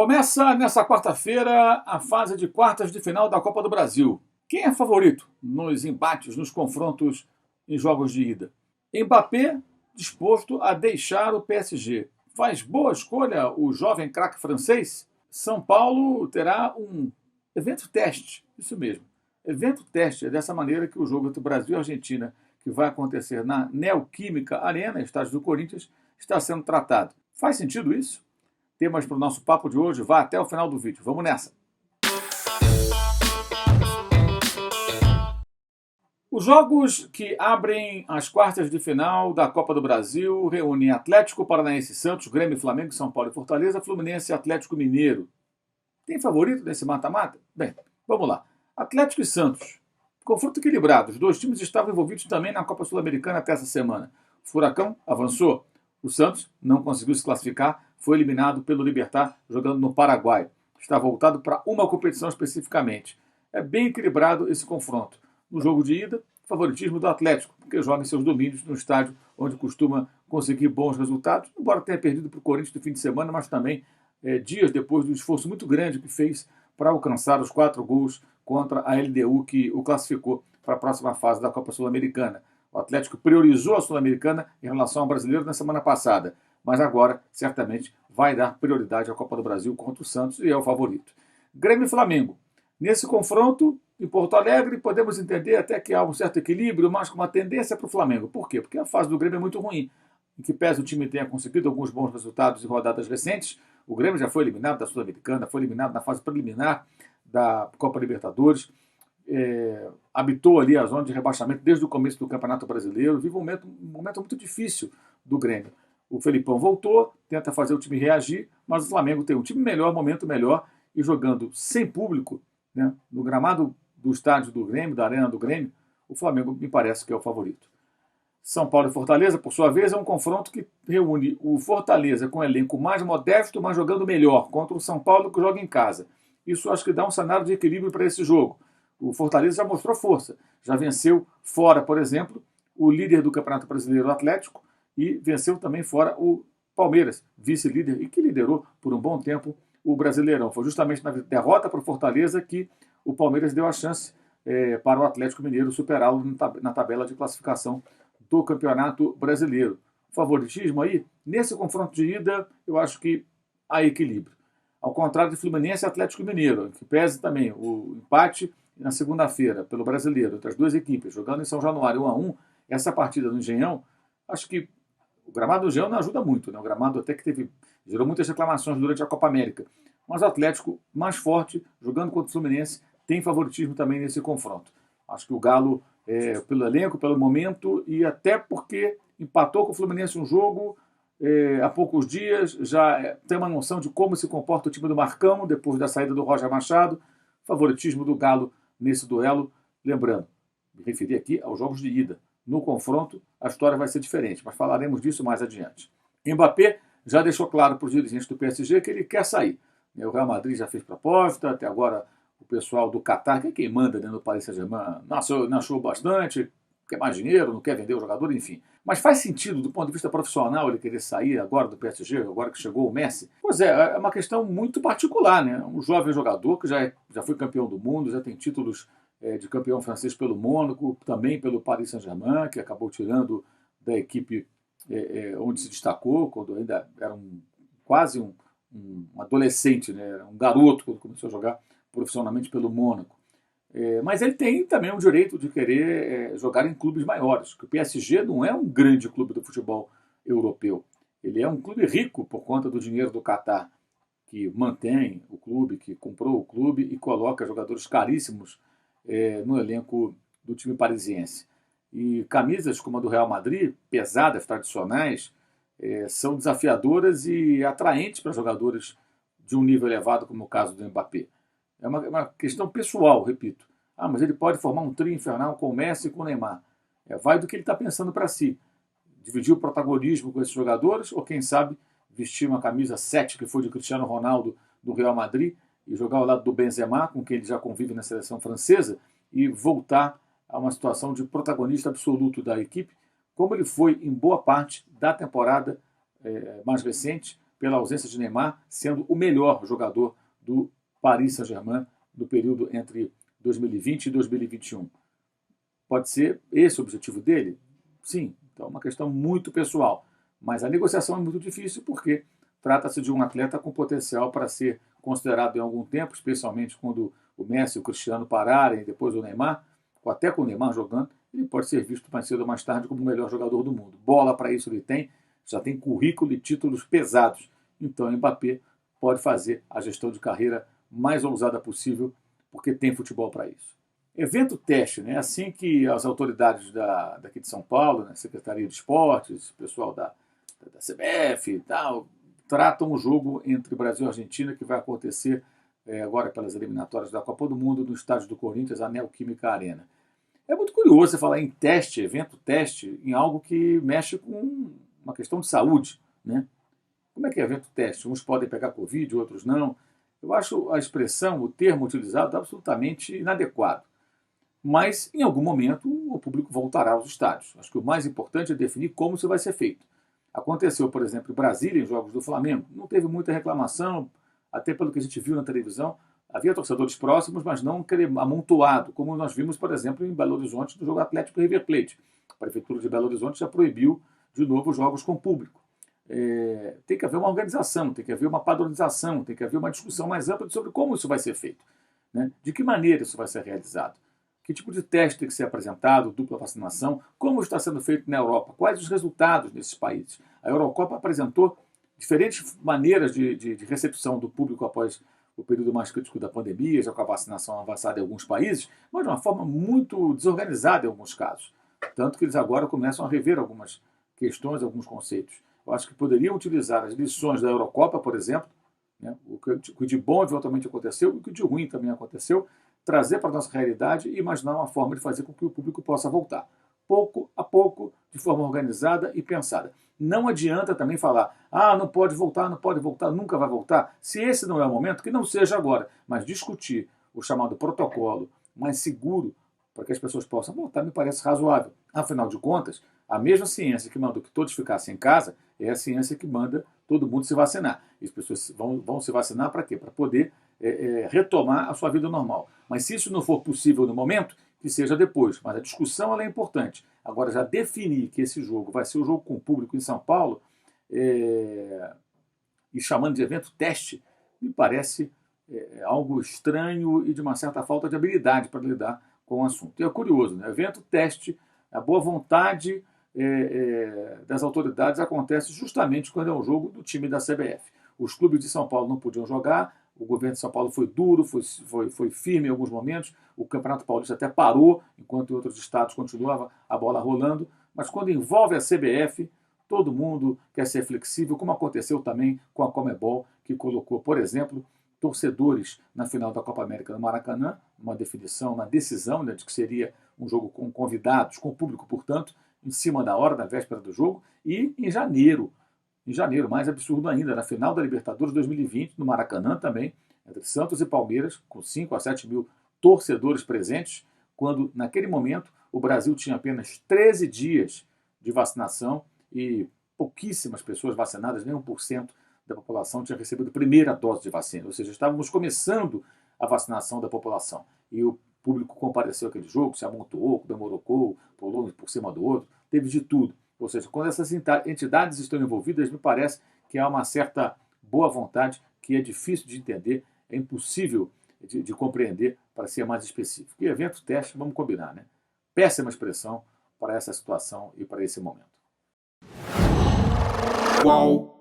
Começa nessa quarta-feira a fase de quartas de final da Copa do Brasil. Quem é favorito nos embates, nos confrontos em jogos de ida? Mbappé disposto a deixar o PSG. Faz boa escolha o jovem craque francês? São Paulo terá um evento teste, isso mesmo. Evento teste, é dessa maneira que o jogo entre o Brasil e a Argentina, que vai acontecer na Neoquímica Arena, estádio do Corinthians, está sendo tratado. Faz sentido isso? Temas para o nosso papo de hoje, vá até o final do vídeo. Vamos nessa! Os jogos que abrem as quartas de final da Copa do Brasil reúnem Atlético Paranaense e Santos, Grêmio, Flamengo, São Paulo e Fortaleza, Fluminense e Atlético Mineiro. Tem favorito nesse mata-mata? Bem, vamos lá. Atlético e Santos. Confronto equilibrado. Os dois times estavam envolvidos também na Copa Sul-Americana até essa semana. O Furacão avançou. O Santos não conseguiu se classificar, foi eliminado pelo Libertad jogando no Paraguai. Está voltado para uma competição especificamente. É bem equilibrado esse confronto. No jogo de ida, favoritismo do Atlético, porque joga em seus domínios no estádio onde costuma conseguir bons resultados, embora tenha perdido para o Corinthians no fim de semana, mas também dias depois do esforço muito grande que fez para alcançar os 4 gols contra a LDU, que o classificou para a próxima fase da Copa Sul-Americana. O Atlético priorizou a Sul-Americana em relação ao brasileiro na semana passada, mas agora, certamente, vai dar prioridade à Copa do Brasil contra o Santos e é o favorito. Grêmio e Flamengo. Nesse confronto, em Porto Alegre, podemos entender até que há um certo equilíbrio, mas com uma tendência para o Flamengo. Por quê? Porque a fase do Grêmio é muito ruim. Em que pese o time tenha conseguido alguns bons resultados em rodadas recentes, o Grêmio já foi eliminado da Sul-Americana, foi eliminado na fase preliminar da Copa Libertadores, habitou ali a zona de rebaixamento desde o começo do Campeonato Brasileiro, vive um momento muito difícil do Grêmio. O Felipão voltou, tenta fazer o time reagir, mas o Flamengo tem um time melhor, momento melhor, e jogando sem público, né, no gramado do estádio do Grêmio, da arena do Grêmio, o Flamengo me parece que é o favorito. São Paulo e Fortaleza, por sua vez, é um confronto que reúne o Fortaleza com um elenco mais modesto, mas jogando melhor, contra o São Paulo que joga em casa. Isso acho que dá um cenário de equilíbrio para esse jogo. O Fortaleza já mostrou força, já venceu fora, por exemplo, o líder do Campeonato Brasileiro, o Atlético, e venceu também fora o Palmeiras, vice-líder, e que liderou por um bom tempo o Brasileirão. Foi justamente na derrota para o Fortaleza que o Palmeiras deu a chance para o Atlético Mineiro superá-lo na tabela de classificação do Campeonato Brasileiro. Favoritismo aí? Nesse confronto de ida, eu acho que há equilíbrio. Ao contrário de Fluminense e Atlético Mineiro, que pese também o empate na segunda-feira pelo Brasileiro, entre as duas equipes, jogando em São Januário 1-1, essa partida do Engenhão, acho que o gramado do Engenhão não ajuda muito, né? O gramado até que gerou muitas reclamações durante a Copa América. Mas o Atlético, mais forte, jogando contra o Fluminense, tem favoritismo também nesse confronto. Acho que o Galo, pelo elenco, pelo momento, e até porque empatou com o Fluminense um jogo há poucos dias, já tem uma noção de como se comporta o time do Marcão, depois da saída do Roger Machado. Favoritismo do Galo nesse duelo. Lembrando, me referi aqui aos jogos de ida. No confronto, a história vai ser diferente, mas falaremos disso mais adiante. Mbappé já deixou claro para os dirigentes do PSG que ele quer sair. O Real Madrid já fez proposta, até agora o pessoal do Qatar, que é quem manda dentro do Paris Saint-Germain, não achou bastante, quer mais dinheiro, não quer vender o jogador, enfim. Mas faz sentido, do ponto de vista profissional, ele querer sair agora do PSG, agora que chegou o Messi? Pois é uma questão muito particular, né? Um jovem jogador que já foi campeão do mundo, já tem títulos de campeão francês pelo Mônaco, também pelo Paris Saint-Germain, que acabou tirando da equipe onde se destacou, quando ainda era quase um adolescente, né? Um garoto, quando começou a jogar profissionalmente pelo Mônaco. Mas ele tem também o direito de querer jogar em clubes maiores, porque o PSG não é um grande clube do futebol europeu. Ele é um clube rico por conta do dinheiro do Qatar, que mantém o clube, que comprou o clube e coloca jogadores caríssimos no elenco do time parisiense. E camisas como a do Real Madrid, pesadas, tradicionais, são desafiadoras e atraentes para jogadores de um nível elevado, como o caso do Mbappé. É uma questão pessoal, repito. Mas ele pode formar um trio infernal com o Messi e com o Neymar. Vai do que ele está pensando para si. Dividir o protagonismo com esses jogadores ou, quem sabe, vestir uma camisa 7 que foi de Cristiano Ronaldo do Real Madrid e jogar ao lado do Benzema, com quem ele já convive na seleção francesa, e voltar a uma situação de protagonista absoluto da equipe, como ele foi em boa parte da temporada mais recente, pela ausência de Neymar, sendo o melhor jogador do Paris Saint-Germain no período entre 2020 e 2021. Pode ser esse o objetivo dele? Sim, então é uma questão muito pessoal. Mas a negociação é muito difícil porque trata-se de um atleta com potencial para ser considerado em algum tempo, especialmente quando o Messi e o Cristiano pararem, depois o Neymar, ou até com o Neymar jogando, ele pode ser visto mais cedo ou mais tarde como o melhor jogador do mundo. Bola para isso ele tem, já tem currículo e títulos pesados. Então o Mbappé pode fazer a gestão de carreira mais ousada possível, porque tem futebol para isso. Evento teste, né? Assim que as autoridades daqui de São Paulo, né, Secretaria de Esportes, pessoal da CBF e tal, tratam o jogo entre Brasil e Argentina, que vai acontecer agora pelas eliminatórias da Copa do Mundo no estádio do Corinthians, a Neoquímica Arena. É muito curioso você falar em teste, evento teste, em algo que mexe com uma questão de saúde, né? Como é que é evento teste? Uns podem pegar Covid, outros não. Eu acho a expressão, o termo utilizado, absolutamente inadequado. Mas, em algum momento, o público voltará aos estádios. Acho que o mais importante é definir como isso vai ser feito. Aconteceu, por exemplo, em Brasília, em jogos do Flamengo, não teve muita reclamação, até pelo que a gente viu na televisão. Havia torcedores próximos, mas não amontoado, como nós vimos, por exemplo, em Belo Horizonte, no jogo Atlético e River Plate. A Prefeitura de Belo Horizonte já proibiu, de novo, jogos com público. Tem que haver uma organização, tem que haver uma padronização, tem que haver uma discussão mais ampla sobre como isso vai ser feito, né? De que maneira isso vai ser realizado. Que tipo de teste tem que ser apresentado, dupla vacinação, como está sendo feito na Europa, quais os resultados nesses países. A Eurocopa apresentou diferentes maneiras de recepção do público após o período mais crítico da pandemia, já com a vacinação avançada em alguns países, mas de uma forma muito desorganizada em alguns casos. Tanto que eles agora começam a rever algumas questões, alguns conceitos. Eu acho que poderiam utilizar as lições da Eurocopa, por exemplo, né, o que de bom eventualmente aconteceu e o que de ruim também aconteceu, trazer para a nossa realidade e imaginar uma forma de fazer com que o público possa voltar. Pouco a pouco, de forma organizada e pensada. Não adianta também falar, não pode voltar, nunca vai voltar. Se esse não é o momento, que não seja agora, mas discutir o chamado protocolo mais seguro para que as pessoas possam voltar me parece razoável. Afinal de contas, a mesma ciência que mandou que todos ficassem em casa é a ciência que manda todo mundo se vacinar. E as pessoas vão se vacinar para quê? Para poder retomar a sua vida normal. Mas se isso não for possível no momento, que seja depois. Mas a discussão ela é importante. Agora, já definir que esse jogo vai ser um jogo com o público em São Paulo e chamando de evento teste, me parece algo estranho e de uma certa falta de habilidade para lidar com o assunto. E é curioso, né? Evento teste, a boa vontade das autoridades acontece justamente quando é um jogo do time da CBF. Os clubes de São Paulo não podiam jogar, o governo de São Paulo foi duro, foi firme em alguns momentos, o Campeonato Paulista até parou, enquanto em outros estados continuava a bola rolando, mas quando envolve a CBF, todo mundo quer ser flexível, como aconteceu também com a Conmebol, que colocou, por exemplo, torcedores na final da Copa América no Maracanã, uma decisão, né, de que seria um jogo com convidados, com público, portanto, em cima da hora, da véspera do jogo, e em janeiro, mais absurdo ainda, na final da Libertadores 2020, no Maracanã também, entre Santos e Palmeiras, com 5 a 7 mil torcedores presentes, quando, naquele momento, o Brasil tinha apenas 13 dias de vacinação e pouquíssimas pessoas vacinadas, nem 1% da população tinha recebido a primeira dose de vacina, ou seja, estávamos começando a vacinação da população. E o público compareceu àquele jogo, se amontoou, comemorou, pulou um por cima do outro, teve de tudo. Ou seja, quando essas entidades estão envolvidas, me parece que há uma certa boa vontade que é difícil de entender, é impossível de compreender, para ser mais específico. E evento teste, vamos combinar, né? Péssima expressão para essa situação e para esse momento. Qual?